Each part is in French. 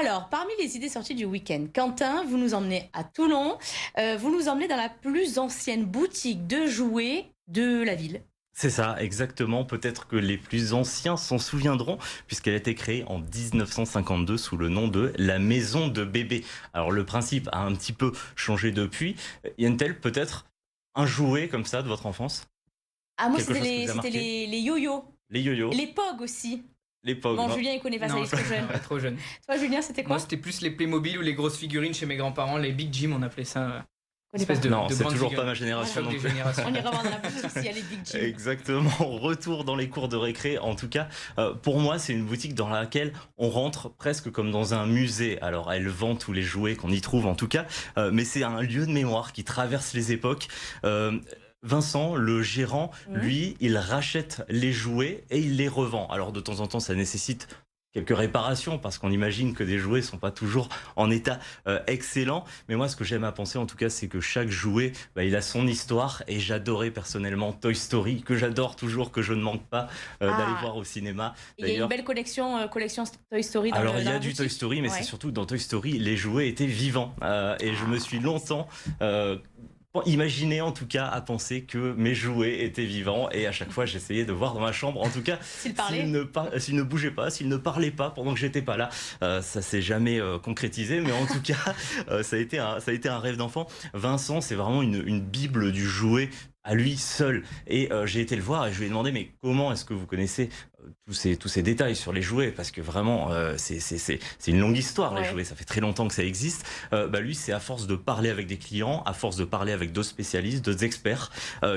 Alors, parmi les idées sorties du week-end, Quentin, vous nous emmenez à Toulon. Vous nous emmenez dans la plus ancienne boutique de jouets de la ville. C'est ça, exactement. Peut-être que les plus anciens s'en souviendront, puisqu'elle a été créée en 1952 sous le nom de la Maison de Bébé. Alors le principe a un petit peu changé depuis. Yann-Tel, peut-être un jouet comme ça de votre enfance? Ah, moi, Quelque c'était chose qui les, vous a c'était marqué? les yo-yo. Les yo-yo, Les POG aussi. les POG, Bon, non? Julien, il connaît pas ça, il Non, est trop jeune. ouais, trop jeune. Toi, Julien, c'était quoi? Moi, c'était plus les Playmobil ou les grosses figurines chez mes grands-parents, les Big Jim, on appelait ça. Je connais pas. Espèce de, Non, de c'est grande toujours figurine. pas ma génération Choc non des plus. générations. On ira voir dans la boutique s'il y a les Big Jim. Exactement, retour dans les cours de récré. En tout cas, pour moi, c'est une boutique dans laquelle on rentre presque comme dans un musée. Alors, elle vend tous les jouets qu'on y trouve, en tout cas, mais c'est un lieu de mémoire qui traverse les époques. Vincent, le gérant, lui, il rachète les jouets et il les revend. Alors, de temps en temps, ça nécessite quelques réparations parce qu'on imagine que des jouets sont pas toujours en état excellent. Mais moi, ce que j'aime à penser, en tout cas, c'est que chaque jouet, il a son histoire. Et j'adorais personnellement Toy Story, que j'adore toujours, que je ne manque pas d'aller voir au cinéma. Il y a une belle collection Toy Story dans Alors, il y dans a la du boutique. Toy Story, mais Ouais. c'est surtout dans Toy Story, les jouets étaient vivants. Et je me suis longtemps imaginé, en tout cas, à penser que mes jouets étaient vivants. Et à chaque fois, j'essayais de voir dans ma chambre, en tout cas, S'il parlait. s'ils ne bougeaient pas, s'ils ne parlaient pas pendant que j'étais pas là. Ça s'est jamais concrétisé, mais en tout cas, ça a été un rêve d'enfant. Vincent, c'est vraiment une bible du jouet à lui seul. Et j'ai été le voir et je lui ai demandé, mais comment est-ce que vous connaissez tous ces détails sur les jouets? Parce que vraiment, c'est une longue histoire, les Ouais. jouets. Ça fait très longtemps que ça existe. Lui, c'est à force de parler avec des clients, à force de parler avec d'autres spécialistes, d'autres experts,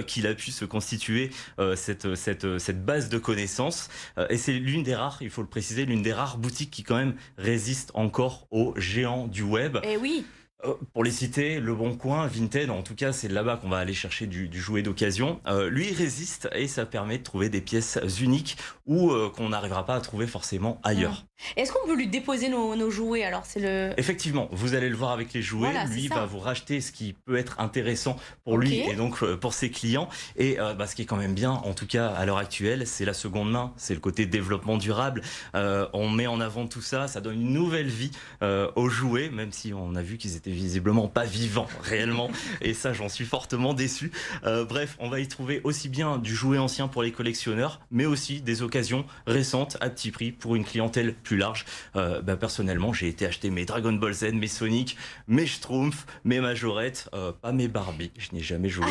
qu'il a pu se constituer cette base de connaissances. Et c'est l'une des rares, il faut le préciser, l'une des rares boutiques qui quand même résiste encore aux géants du web. Eh oui. Pour les citer, Le Bon Coin, Vinted, en tout cas, c'est là-bas qu'on va aller chercher du jouet d'occasion. Lui, il résiste et ça permet de trouver des pièces uniques ou qu'on n'arrivera pas à trouver forcément ailleurs. Est-ce qu'on peut lui déposer nos jouets? Alors, c'est le. Effectivement, vous allez le voir avec les jouets. Voilà, lui c'est ça. va vous racheter ce qui peut être intéressant pour Ok. lui et donc pour ses clients. Et ce qui est quand même bien, en tout cas à l'heure actuelle, c'est la seconde main, c'est le côté développement durable. On met en avant tout ça, ça donne une nouvelle vie aux jouets, même si on a vu qu'ils étaient visiblement pas vivants réellement. Et ça, j'en suis fortement déçu. Bref, on va y trouver aussi bien du jouet ancien pour les collectionneurs, mais aussi des occasions récentes à petit prix pour une clientèle plus large. Personnellement, j'ai été acheter mes Dragon Ball Z, mes Sonic, mes Schtroumpfs, mes Majorettes, pas mes Barbie, je n'y ai jamais joué,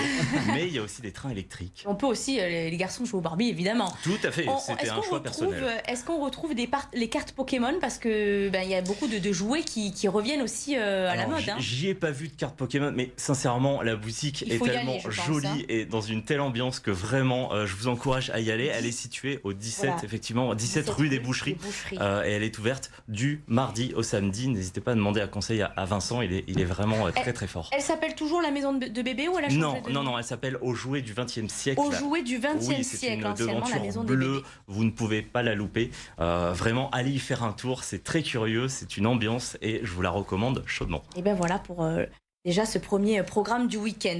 mais il y a aussi des trains électriques. On peut aussi, les garçons jouer au Barbie, évidemment. Tout à fait, c'était Est-ce un qu'on choix personnel. est-ce qu'on retrouve les cartes Pokémon? Parce que il y a beaucoup de jouets qui reviennent aussi à la Alors, mode. Hein. J'y ai pas vu de cartes Pokémon, mais sincèrement, la boutique Il est faut y tellement aller, je pense, jolie hein. et dans une telle ambiance que vraiment, je vous encourage à y aller. Elle est située au 17, Voilà. effectivement, 17 rue des Boucheries. Et elle est ouverte du mardi au samedi. N'hésitez pas à demander un conseil à Vincent, il est vraiment très très fort. Elle s'appelle toujours la maison de bébé ou elle a changé Non, de non, nom? non, elle s'appelle Au jouet du 20e siècle. Au jouet du 20e Oui, c'est siècle, une anciennement la devanture maison de bleue, bébé. vous ne pouvez pas la louper. Vraiment, allez y faire un tour, c'est très curieux, c'est une ambiance et je vous la recommande chaudement. Et bien voilà pour déjà ce premier programme du week-end.